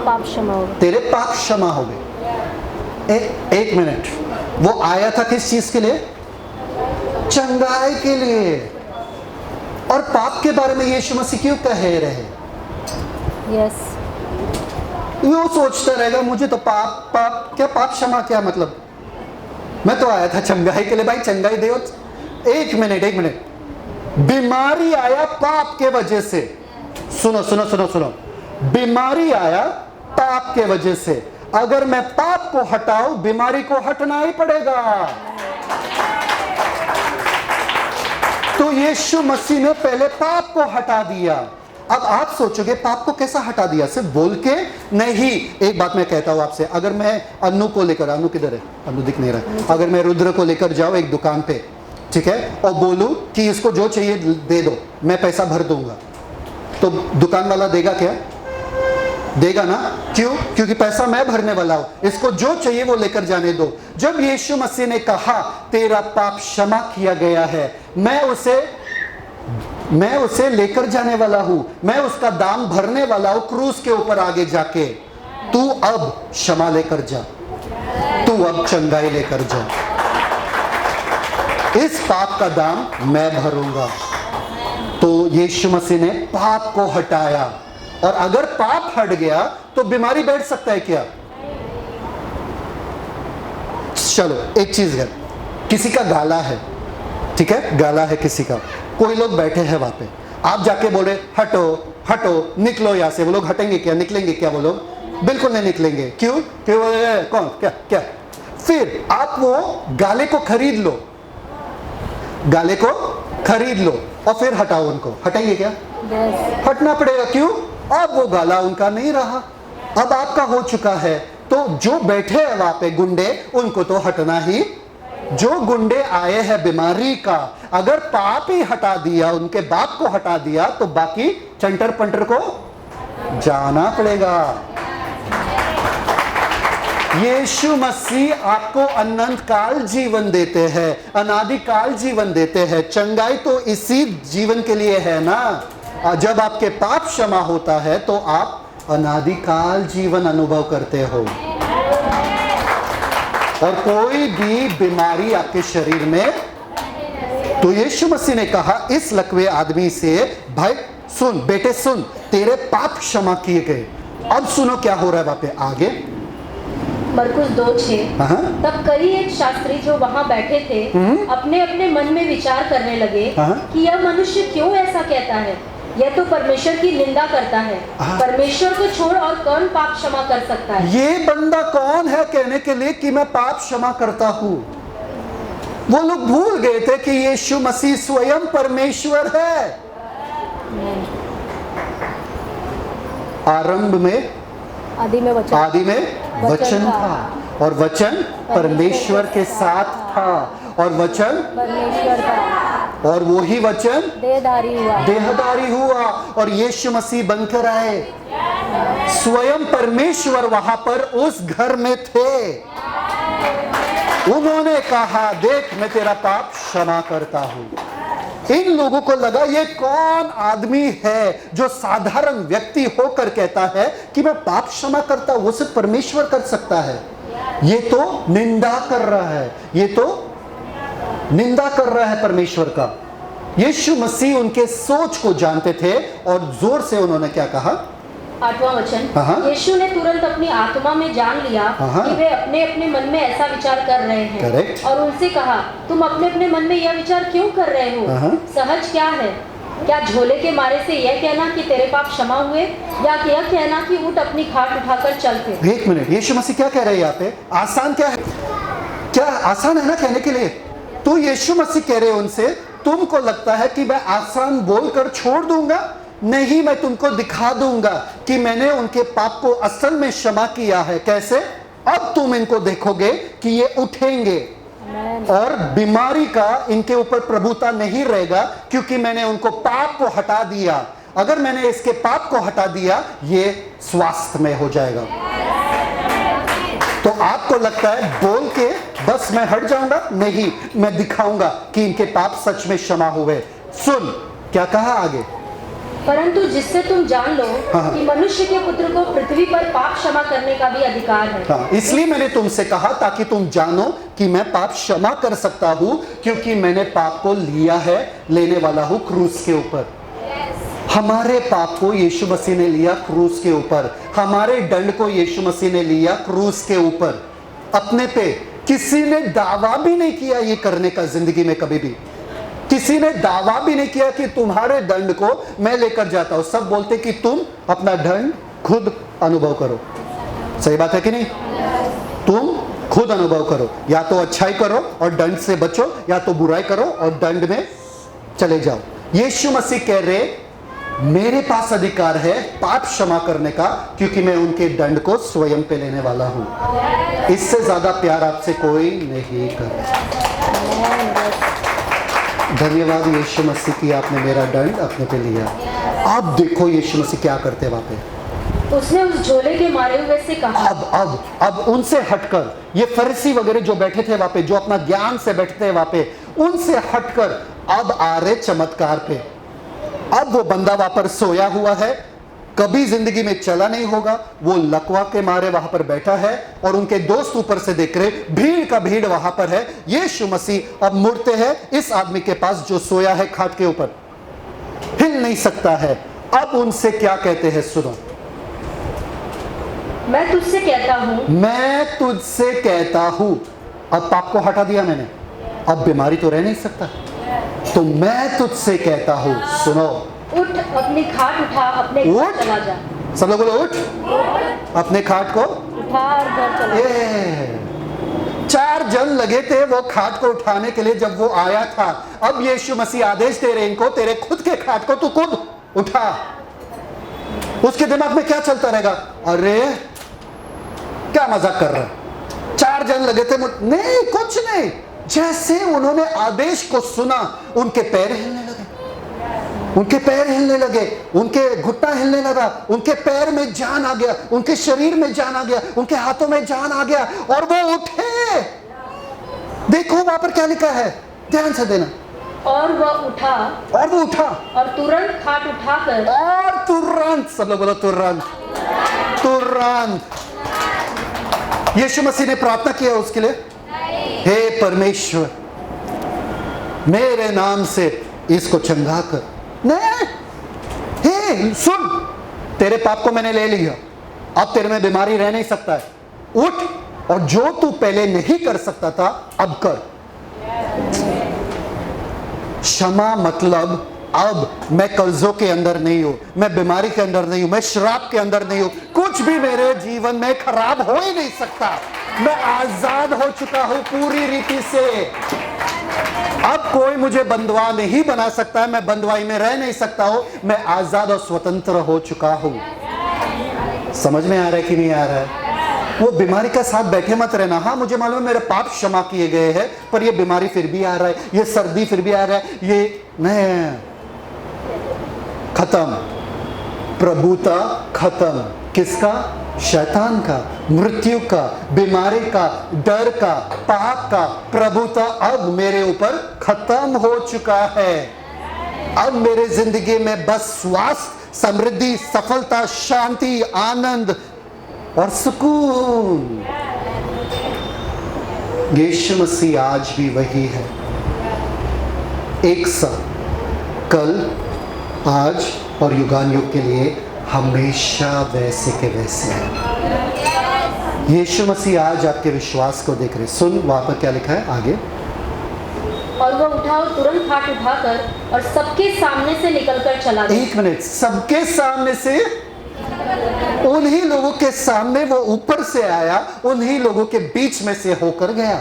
पाप क्षमा हो गए। तेरे पाप क्षमा हो गए। एक मिनट, वो आया था किस चीज के लिए? चंगाई के लिए। और पाप के बारे में यीशु मसीह क्यों कह रहे? यस, वो सोचता रहेगा मुझे तो पाप क्या, पाप क्षमा क्या मतलब? मैं तो आया था चंगाई के लिए। भाई चंगाई दे। एक मिनट, बीमारी आया पाप के वजह से। सुनो, बीमारी आया पाप के वजह से। अगर मैं पाप को हटाऊं, बीमारी को हटना ही पड़ेगा। तो यीशु मसीह ने पहले पाप को हटा दिया। अब आप सोचोगे पाप को कैसा हटा दिया? सिर्फ बोल के नहीं। एक बात मैं कहता हूं आपसे, अगर मैं अन्नू को लेकर, अन्नू किधर है? अन्नू दिख नहीं रहा। अगर मैं रुद्र को लेकर जाऊं एक दुकान पे, ठीक है, और बोलूं कि इसको जो चाहिए दे दो, मैं पैसा भर दूंगा, तो दुकान वाला देगा क्या? देगा ना। क्यों? क्योंकि पैसा मैं भरने वाला हूं, इसको जो चाहिए वो लेकर जाने दो। जब यीशु मसीह ने कहा तेरा पाप क्षमा किया गया है, मैं उसे लेकर जाने वाला हूं, मैं उसका दाम भरने वाला हूं क्रूस के ऊपर आगे जाके, तू अब क्षमा लेकर जा, तू अब चंगाई लेकर जा, इस पाप का दाम मैं भरूंगा। तो यीशु मसीह ने पाप को हटाया। और अगर पाप हट गया तो बीमारी बैठ सकता है क्या? चलो एक चीज है, किसी का गाला है, ठीक है, गाला है किसी का, कोई लोग बैठे हैं वहां पे, आप जाके बोले हटो हटो निकलो यहां से, वो लोग हटेंगे क्या? निकलेंगे क्या वो लोग? बिल्कुल नहीं निकलेंगे। क्यों? कौन क्या क्या? फिर आप वो गाले को खरीद लो, गाले को खरीद लो और फिर हटाओ उनको, हटेंगे क्या? हटना पड़ेगा। क्यों? अब वो गाला उनका नहीं रहा, अब आपका हो चुका है। तो जो बैठे हैं वहां पे गुंडे, उनको तो हटना ही। जो गुंडे आए हैं बीमारी का, अगर पाप ही हटा दिया, उनके बाप को हटा दिया, तो बाकी चंटर पंटर को जाना पड़ेगा। यीशु मसीह आपको अनंत काल जीवन देते हैं, अनादि काल जीवन देते हैं। चंगाई तो इसी जीवन के लिए है ना। जब आपके पाप क्षमा होता है तो आप अनादि काल जीवन अनुभव करते हो। और कोई भी बीमारी आपके शरीर में, तो यीशु मसीह ने कहा इस लकवे आदमी से, भाई सुन बेटे सुन, तेरे पाप क्षमा किए गए। अब सुनो क्या हो रहा है वहां पे आगे। मरकुस 2:6। तब कई एक शास्त्री जो वहां बैठे थे अपने अपने मन में विचार करने लगे कि यह मनुष्य क्यों ऐसा कहता है, यह तो परमेश्वर की निंदा करता है। परमेश्वर को छोड़ और कौन पाप क्षमा कर सकता है? ये बंदा कौन है कहने के लिए कि मैं पाप क्षमा करता हूं? वो लोग भूल गए थे कि यीशु मसीह स्वयं परमेश्वर है। आरंभ में, आदि में वचन था और वचन परमेश्वर के साथ था और वचन परमेश्वर था और वो ही वचन देहधारी हुआ और यीशु मसीह बनकर आए। स्वयं परमेश्वर वहां पर उस घर में थे। उन्होंने कहा देख मैं तेरा पाप क्षमा करता हूं। इन लोगों को लगा ये कौन आदमी है जो साधारण व्यक्ति होकर कहता है कि मैं पाप क्षमा करता हूं, वो सिर्फ परमेश्वर कर सकता है। ये तो निंदा कर रहा है, ये तो निंदा कर रहा है परमेश्वर का। यीशु मसीह उनके सोच को जानते थे और जोर से उन्होंने क्या कहा? 8वां वचन। यीशु ने तुरंत अपनी आत्मा में जान लिया कि वे अपने अपने मन में ऐसा विचार कर रहे हैं। Correct. और उनसे कहा तुम अपने अपने मन में यह विचार क्यों कर रहे हो? सहज क्या है? क्या झोले के मारे से यह कहना कि तेरे पाप क्षमा हुए, या यह कहना कि उठ अपनी खाट उठाकर चल फिर? एक मिनट, यीशु मसीह क्या कह रहे हैं यहाँ पे? आसान क्या है? क्या आसान है ना कहने के लिए? तो यीशु मसीह कह रहे हैं उनसे, तुमको लगता है कि मैं आसान बोलकर छोड़ दूंगा? नहीं, मैं तुमको दिखा दूंगा कि मैंने उनके पाप को असल में क्षमा किया है। कैसे? अब तुम इनको देखोगे कि ये उठेंगे, और बीमारी का इनके ऊपर प्रभुता नहीं रहेगा, क्योंकि मैंने उनको पाप को हटा दिया। अगर मैंने इसके पाप को हटा दिया, ये स्वास्थ्य में हो जाएगा। तो आपको लगता है बोल के बस मैं हट जाऊंगा? नहीं, मैं दिखाऊंगा कि इनके पाप सच में क्षमा हुए। सुन क्या कहा आगे, परंतु जिससे तुम जान लो कि मनुष्य के पुत्र को पृथ्वी पर पाप क्षमा करने का भी अधिकार है। हाँ, इसलिए मैंने तुमसे कहा ताकि तुम जानो कि मैं पाप क्षमा कर सकता हूं, क्योंकि मैंने पाप को लिया है, लेने वाला हूं क्रूस के ऊपर। हमारे पाप को यीशु मसीह ने लिया क्रूस के ऊपर, हमारे दंड को यीशु मसीह ने लिया क्रूस के ऊपर अपने पे। किसी ने दावा भी नहीं किया ये करने का, जिंदगी में कभी भी किसी ने दावा भी नहीं किया कि तुम्हारे दंड को मैं लेकर जाता हूं। सब बोलते कि तुम अपना दंड खुद अनुभव करो। सही बात है कि नहीं? तुम खुद अनुभव करो, या तो अच्छाई करो और दंड से बचो, या तो बुराई करो और दंड में चले जाओ। यीशु मसीह कह रहे मेरे पास अधिकार है पाप क्षमा करने का, क्योंकि मैं उनके दंड को स्वयं पे लेने वाला हूं। इससे ज्यादा प्यार आपसे कोई नहीं कर। धन्यवाद यीशु मसीह की, आपने मेरा दंड अपने पे लिया। अब देखो यीशु मसीह क्या करते वहां पे। उसने उस झोले के मारे हुए से कहा, अब उनसे हटकर, ये फरीसी वगैरह जो बैठे थे वहां पे, जो अपना ज्ञान से बैठते हैं वहां पे, उनसे हटकर अब आ रहे चमत्कार पे। अब वो बंदा वहां पर सोया हुआ है, कभी जिंदगी में चला नहीं होगा, वो लकवा के मारे वहां पर बैठा है और उनके दोस्त ऊपर से देख रहे, भीड़ का भीड़ वहां पर है। यीशु मसीह अब मुड़ते हैं इस आदमी के पास जो सोया है खाट के ऊपर, हिल नहीं सकता है। अब उनसे क्या कहते हैं सुनो, मैं तुझसे कहता हूं, मैं तुझसे कहता हूं। अब पाप को हटा दिया मैंने, अब बीमारी तो रह नहीं सकता, तो मैं तुझसे कहता हूं, सुनो, उठ अपनी खाट उठा, अपने घर चला जा। सब लोग बोलो उठ, अपने खाट को उठा और घर चला जा। 4 जन लगे थे वो खाट को उठाने के लिए जब वो आया था। अब यीशु मसीह आदेश दे रहे इनको, तेरे खुद के खाट को तू खुद उठा। उसके दिमाग में क्या चलता रहेगा, अरे क्या मजाक कर रहा है, 4 जन लगे थे, नहीं कुछ नहीं। जैसे उन्होंने आदेश को सुना, उनके पैर हिलने लगे, उनके पैर हिलने लगे, उनके घुटना हिलने लगा, उनके पैर में जान आ गया, उनके शरीर में जान आ गया, उनके हाथों में जान आ गया और वो उठे। देखो वहां पर क्या लिखा है, ध्यान से देना। और वह उठा, और तुरंत खाट उठाकर, और तुरंत, सब लोग बोलो तुरंत, यीशु मसीह ने प्रार्थना किया उसके लिए, हे परमेश्वर मेरे नाम से इसको चंगा कर। नहीं, हे सुन, तेरे पाप को मैंने ले लिया, अब तेरे में बीमारी रह नहीं सकता है, उठ और जो तू पहले नहीं कर सकता था अब कर। क्षमा मतलब अब मैं कर्जों के अंदर नहीं हूं, मैं बीमारी के अंदर नहीं हूं, मैं शराब के अंदर नहीं हूं, कुछ भी मेरे जीवन में खराब हो ही नहीं सकता। मैं आजाद हो चुका हूं पूरी रीति से। अब कोई मुझे बंधुआ नहीं बना सकता, मैं बंधुआई में रह नहीं सकता हूं, मैं आजाद और स्वतंत्र हो चुका हूं। समझ में आ रहा है कि नहीं आ रहा है? वो बीमारी का साथ बैठे मत रहना। हाँ मुझे मालूम है मेरे पाप क्षमा किए गए हैं, पर ये बीमारी फिर भी आ रहा है, ये सर्दी फिर भी आ रहा है, ये नहीं, खत्म, प्रभुता खत्म। किसका? शैतान का, मृत्यु का, बीमारी का, डर का, पाप का प्रभुता अब मेरे ऊपर खत्म हो चुका है। अब मेरे जिंदगी में बस स्वास्थ्य, समृद्धि, सफलता, शांति, आनंद और सुकून। यीशु मसीह आज भी वही है, एक सा, कल, आज और युगान युग के लिए हमेशा वैसे के वैसे है। यीशु मसीह आज आपके विश्वास को देख रहे। सुन वहां पर क्या लिखा है आगे, और वह उठा और तुरंत खाट उठाकर और सबके सामने से निकलकर चला गया। 1 मिनट, सबके सामने से, उन्हीं लोगों के सामने वो ऊपर से आया, उन्हीं लोगों के बीच में से होकर गया।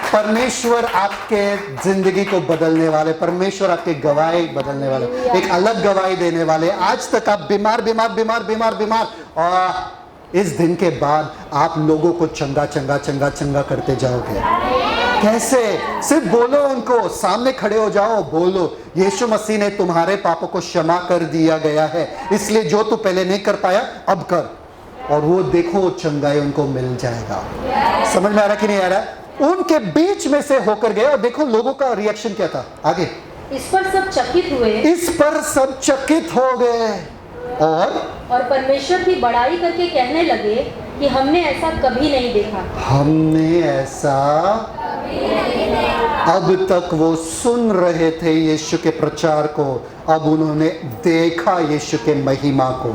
परमेश्वर आपके जिंदगी को बदलने वाले, परमेश्वर आपके गवाही बदलने वाले, एक अलग गवाही देने वाले। आज तक आप बीमार बीमार बीमार बीमार बीमार, इस दिन के बाद आप लोगों को चंगा चंगा चंगा चंगा करते जाओगे। कैसे? सिर्फ बोलो, उनको सामने खड़े हो जाओ, बोलो यीशु मसीह ने तुम्हारे पापों को क्षमा कर दिया गया है, इसलिए जो तू पहले नहीं कर पाया अब कर, और वो देखो चंगाई उनको मिल जाएगा। समझ में आ रहा कि नहीं आ रहा? उनके बीच में से होकर गए और देखो लोगों का रिएक्शन क्या था। आगे, इस पर सब चकित हुए, इस पर सब चकित हो गए और परमेश्वर की बड़ाई करके कहने लगे कि हमने ऐसा कभी नहीं देखा। हमने ऐसा अब तक वो सुन रहे थे यीशु के प्रचार को, अब उन्होंने देखा यीशु के महिमा को।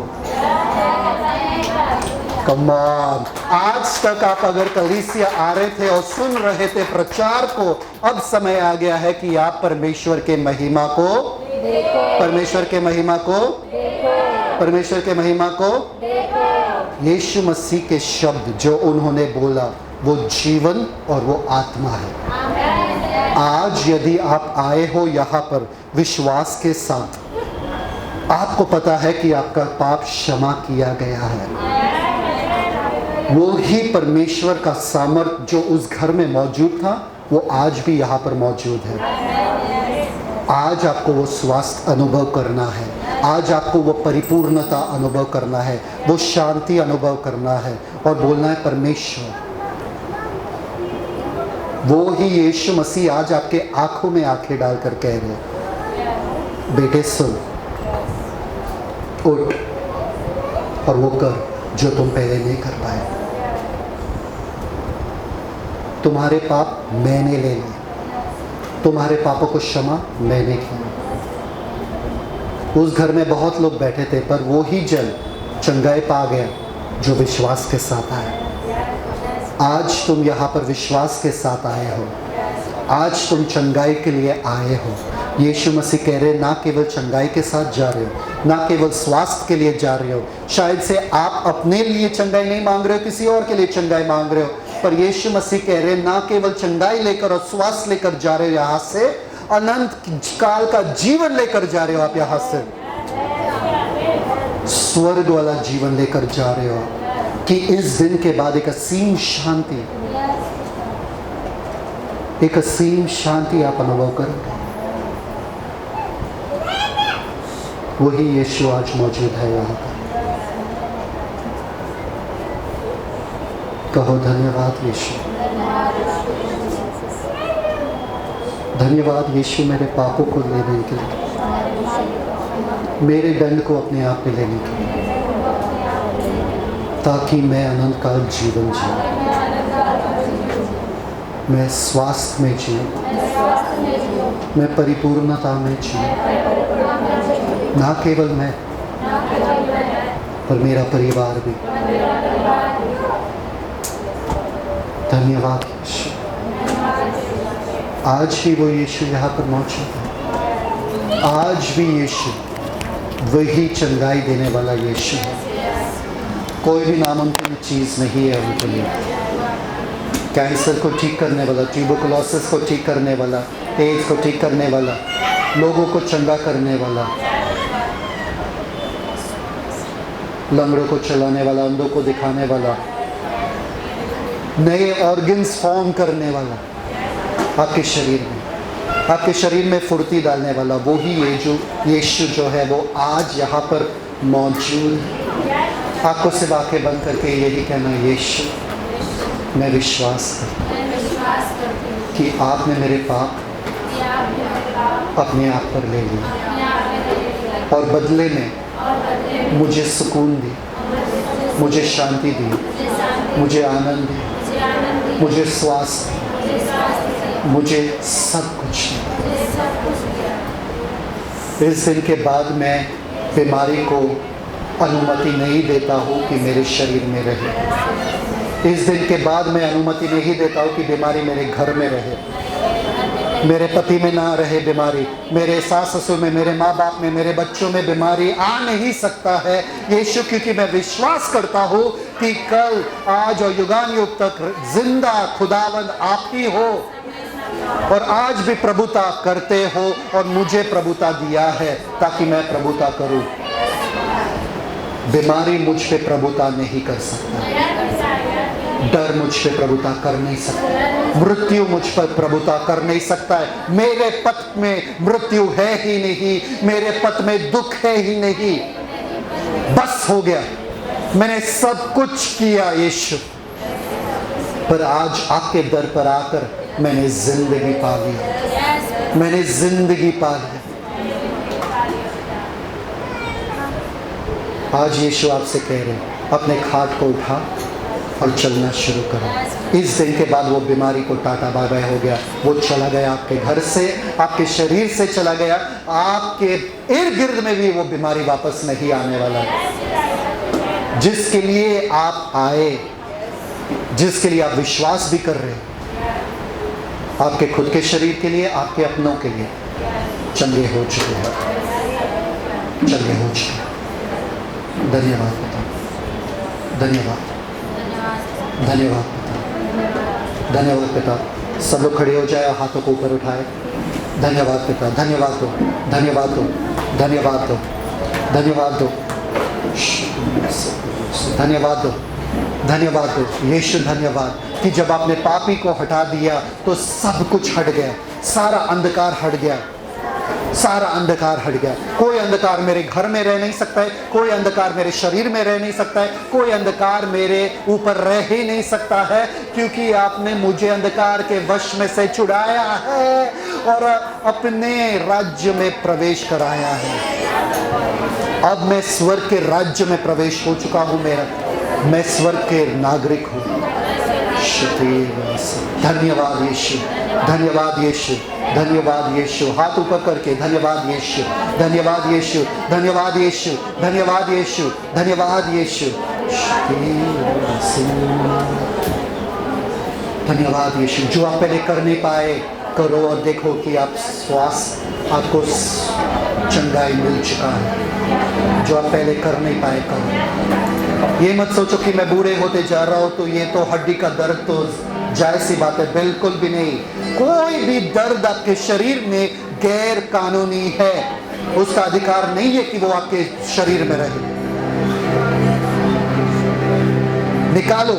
कम ऑन, आज तक आप अगर कलीसिया आ रहे थे और सुन रहे थे प्रचार को, अब समय आ गया है कि आप परमेश्वर के महिमा को देखो, परमेश्वर के महिमा को देखो, परमेश्वर के महिमा को देखो। यीशु मसीह के शब्द जो उन्होंने बोला वो जीवन और वो आत्मा है। आज यदि आप आए हो यहाँ पर विश्वास के साथ, आपको पता है कि आपका पाप क्षमा किया गया है। वो ही परमेश्वर का सामर्थ जो उस घर में मौजूद था वो आज भी यहाँ पर मौजूद है। आज आपको वो स्वास्थ्य अनुभव करना है, आज आपको वो परिपूर्णता अनुभव करना है, वो शांति अनुभव करना है और बोलना है परमेश्वर। वो ही यीशु मसीह आज आपके आंखों में आंखें डालकर कह रहे, बेटे सुन, उठ और वो कर जो तुम पहले नहीं कर पाए। तुम्हारे पाप मैंने ले लिए, तुम्हारे पापों को क्षमा मैंने किया। उस घर में बहुत लोग बैठे थे पर वो ही जन चंगाई पा गया जो विश्वास के साथ आया। आज तुम यहाँ पर विश्वास के साथ आए हो, आज तुम चंगाई के लिए आए हो। यीशु मसीह कह रहे ना केवल चंगाई के साथ जा रहे हो, ना केवल स्वास्थ्य के लिए जा रहे हो, शायद से आप अपने लिए चंगाई नहीं मांग रहे हो, किसी और के लिए चंगाई मांग रहे हो, पर यीशु मसीह कह रहे ना केवल चंगाई लेकर और स्वास्थ्य लेकर जा रहे हो यहाँ से, अनंत काल का जीवन लेकर जा रहे हो। आप यहाँ से स्वर्ग वाला जीवन लेकर जा रहे हो कि इस दिन के बाद एक असीम शांति, एक असीम शांति आप अनुभव करोगे। वही यीशु आज मौजूद है यहाँ पर। कहो धन्यवाद यीशु, धन्यवाद यीशु मेरे पापों को लेने के लिए, मेरे दंड को अपने आप पे लेने के लिए, ताकि मैं अनंत काल जीवन जीऊं, मैं स्वास्थ्य में जीऊं, मैं परिपूर्णता में जीऊं, ना केवल मैं पर मेरा परिवार भी। धन्यवाद यीशु, आज भी वो यीशु यहाँ पर मौजूद है। आज भी यीशु वही चंगाई देने वाला यीशु है। कोई भी नामुमकिन चीज़ नहीं है उनके लिए। कैंसर को ठीक करने वाला, ट्यूबरकुलोसिस को ठीक करने वाला, एड्स को ठीक करने वाला, लोगों को चंगा करने वाला, लंगड़ों को चलाने वाला, अंधों को दिखाने वाला, नए ऑर्गन्स फॉर्म करने वाला, आपके शरीर में फुर्ती डालने वाला, वो ही ये जो यीशु जो है वो आज यहाँ पर मौजूद है। आपको सिर्फ आंखें बंद करके यही कहना, यीशु मैं विश्वास करती हूँ कि आपने मेरे पाप अपने आप पर ले लिया और बदले में मुझे सुकून दी, मुझे शांति दी, मुझे आनंद दी, मुझे स्वास्थ्य, मुझे सब कुछ। इस दिन के बाद मैं बीमारी को अनुमति नहीं देता हूँ कि मेरे शरीर में रहे। इस दिन के बाद मैं अनुमति नहीं देता हूँ कि बीमारी मेरे घर में रहे, मेरे पति में ना रहे बीमारी, मेरे सास ससुर में, मेरे माँ बाप में, मेरे बच्चों में बीमारी आ नहीं सकता है यीशु, क्योंकि मैं विश्वास करता हूँ कि कल, आज और युगान युग तक जिंदा खुदावंद आप ही हो और आज भी प्रभुता करते हो और मुझे प्रभुता दिया है ताकि मैं प्रभुता करूँ। बीमारी मुझ पे प्रभुता नहीं कर सकता, डर मुझ पे प्रभुता कर नहीं सकता, मृत्यु मुझ पर प्रभुता कर नहीं सकता है। मेरे पथ में मृत्यु है ही नहीं, मेरे पथ में दुख है ही नहीं। बस हो गया, मैंने सब कुछ किया यीशु, पर आज आपके दर पर आकर मैंने जिंदगी पा ली, मैंने जिंदगी पा ली। आज यीशु आपसे कह रहे हैं, अपने खाट को उठा और चलना शुरू करो। इस दिन के बाद वो बीमारी को टाटा बाय बाय हो गया, वो चला गया आपके घर से, आपके शरीर से चला गया, आपके इर्द गिर्द में भी वो बीमारी वापस नहीं आने वाला है। जिसके लिए आप आए, जिसके लिए आप विश्वास भी कर रहे हैं, आपके खुद के शरीर के लिए, आपके अपनों के लिए चंगे हो चुके हैं, चंगे हो चुके हैं। धन्यवाद पिता, धन्यवाद, धन्यवाद पिता, धन्यवाद पिता। सब लोग खड़े हो जाए, हाथों को ऊपर उठाए। धन्यवाद पिता, धन्यवाद दो, धन्यवाद दो, धन्यवाद दो, धन्यवाद दो, धन्यवाद दो, धन्यवाद दो यीशु। धन्यवाद कि जब आपने पापी को हटा दिया तो सब कुछ हट गया, सारा अंधकार हट गया, सारा अंधकार हट गया। कोई अंधकार मेरे घर में रह नहीं सकता है, कोई अंधकार मेरे शरीर में रह नहीं सकता है, कोई अंधकार मेरे ऊपर रह ही नहीं सकता है, क्योंकि आपने मुझे अंधकार के वश में से छुड़ाया है और अपने राज्य में प्रवेश कराया है। अब मैं स्वर्ग के राज्य में प्रवेश हो चुका हूँ, मैं स्वर्ग के नागरिक हूँ। धन्यवाद यीशु, धन्यवाद यीशु, धन्यवाद यीशु। हाथ ऊपर करके धन्यवाद यीशु, धन्यवाद यीशु, धन्यवाद यीशु, धन्यवाद यीशु, धन्यवाद यीशु, धन्यवाद यीशु। जो आप पहले कर नहीं पाए करो और देखो कि आप स्वास्थ्य, आपको चंगाई मिल चुका है। जो आप पहले कर नहीं पाए करो। ये मत सोचो कि मैं बूढ़े होते जा रहा हूँ तो ये तो हड्डी का दर्द तो जायज़ सी बात है, बिल्कुल भी नहीं। कोई भी दर्द आपके शरीर में गैर कानूनी है, उसका अधिकार नहीं है कि वो आपके शरीर में रहे। निकालो,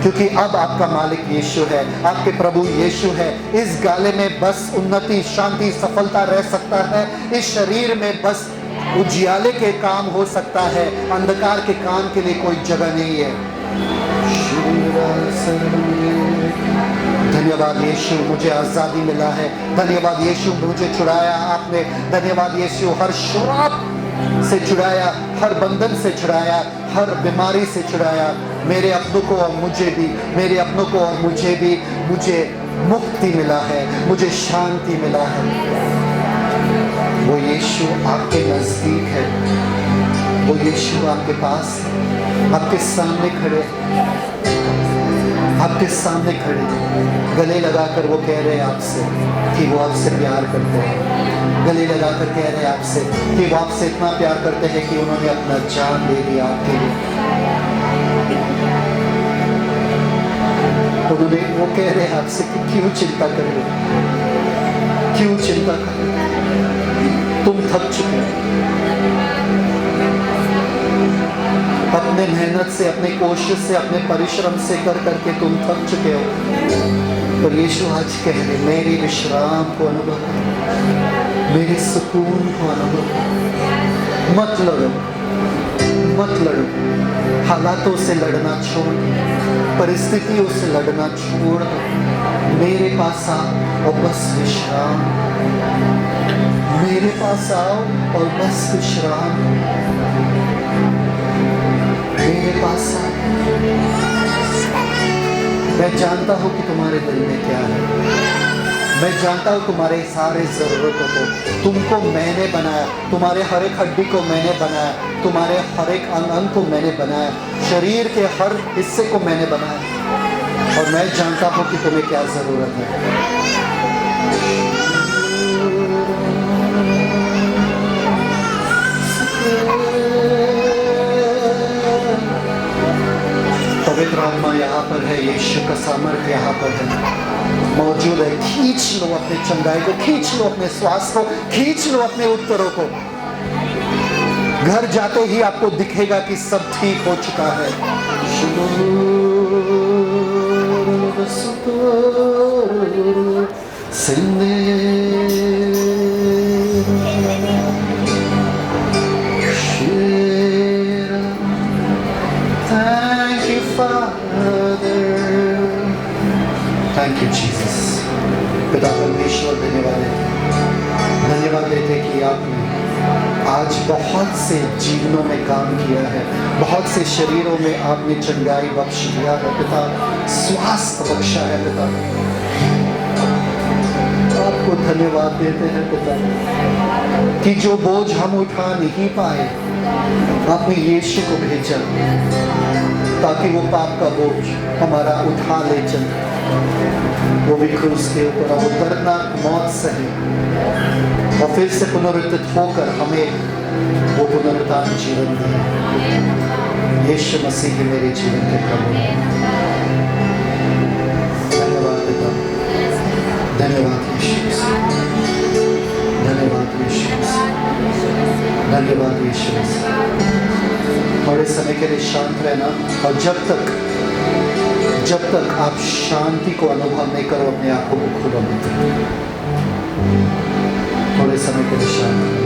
क्योंकि अब आपका मालिक यीशु है, आपके प्रभु यीशु है। इस गाले में बस उन्नति, शांति, सफलता रह सकता है। इस शरीर में बस उजियाले के काम हो सकता है, अंधकार के काम के लिए कोई जगह नहीं है। धन्यवाद यीशु, मुझे आज़ादी मिला है। धन्यवाद यीशु, मुझे छुड़ाया आपने। धन्यवाद यीशु, हर श्राप से छुड़ाया, हर बंधन से छुड़ाया, हर बीमारी से छुड़ाया। मेरे अपनों को और मुझे भी, मेरे अपनों को और मुझे भी, मुझे मुक्ति मिला है, मुझे शांति मिला है। वो यीशु आपके नज़दीक है, वो यीशु आपके पास, आपके सामने खड़े, आपके सामने खड़े, गले लगाकर वो कह रहे हैं आपसे कि वो आपसे प्यार करते हैं। गले लगाकर कह रहे हैं आपसे कि वो आपसे इतना प्यार करते हैं कि उन्होंने अपना जान दे दिया आपके लिए। उन्होंने, वो कह रहे हैं आपसे कि क्यों चिंता कर रहे हो, क्यों चिंता कर रहे हो, तुम थक चुके हो। अपने मेहनत से, अपने कोशिश से, अपने परिश्रम से कर करके तुम थक चुके हो। पर यीशु आज कह रहे, मेरी विश्राम को अनुभव करो, मेरे सुकून को अनुभव करो। मत लड़ो, मत लड़ो, हालातों से लड़ना छोड़ दो, परिस्थितियों से लड़ना छोड़ दो। मेरे पास आओ और बस विश्राम, मेरे पास आओ और बस विश्राम, मेरे पास आओ। मैं जानता हूँ कि तुम्हारे दिल में क्या है, मैं जानता हूँ तुम्हारे सारे ज़रूरतों को। तुमको मैंने बनाया, तुम्हारे हर एक हड्डी को मैंने बनाया, तुम्हारे हर एक अंग को मैंने बनाया, शरीर के हर हिस्से को मैंने बनाया, और मैं जानता हूँ कि तुम्हें क्या ज़रूरत है। पवित्र आत्मा यहाँ पर है, यीशु का सामर्थ्य यहाँ पर है, मौजूद है। खींच लो अपने चंगाई को, खींच लो अपने स्वास्थ्य को, खींच लो अपने उत्तरों को। घर जाते ही आपको दिखेगा कि सब ठीक हो चुका है। Thank you, Father. Thank you, Jesus. पिता परमेश्वर धन्यवाद देते कि आपने आज बहुत से जीवनों में काम किया है, बहुत से शरीरों में आपने चंगाई बख्श दिया है पिता, स्वास्थ्य बख्शा है पिता। आपको धन्यवाद देते हैं पिता कि जो बोझ हम उठा नहीं पाए आपने यीशु को भेजा ताकि वो पाप का बोझ हमारा उठा ले चले, वो भी क्रूस के ऊपर वो दर्दनाक मौत सहे और फिर से पुनरुत्थित होकर हमें वो पुनरुत्थान जीवन दिया। यीशु मसीह मेरे जीवन के प्रभु। धन्यवाद पिता, धन्यवाद यीशु, धन्यवाद यीशु, धन्यवाद यीशु। थोड़े समय के लिए शांत रहना और जब तक आप शांति को अनुभव नहीं करो अपने आंखों को खोलो मत। थोड़े समय के लिए शांत रहना।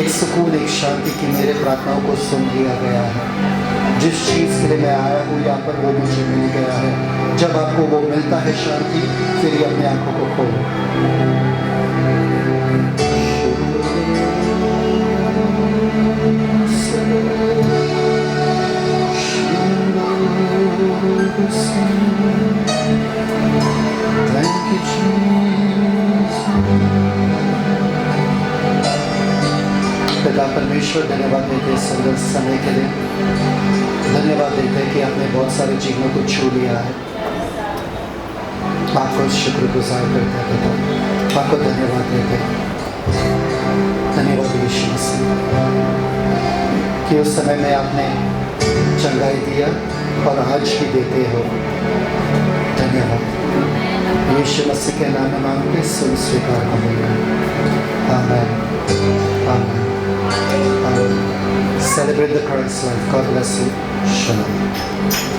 एक सुकून, एक शांति की मेरे प्रार्थनाओं को सुन लिया गया है। जिस चीज के लिए मैं आया हूँ यहाँ पर वो मुझे मिल गया है। जब आपको वो मिलता है शांति, फिर ये अपने आंखों को खोलो। पिता परमेश्वर धन्यवाद देते हैं सुंदर समय के लिए। धन्यवाद देते हैं कि आपने बहुत सारे जीवनों को छू लिया है। आपको शुक्रगुजार करते हैं पिता, आपको धन्यवाद देते हैं। धन्यवाद यीशु मसीह कि उस समय में आपने चंगाई दिया और आज भी देते हो। धन्यवाद यीशु मसीह के नाम में मांग के सुन स्वीकार करूँगा। आमीन, आमीन, आमीन। Celebrate the Christ life. God bless you. Shalom.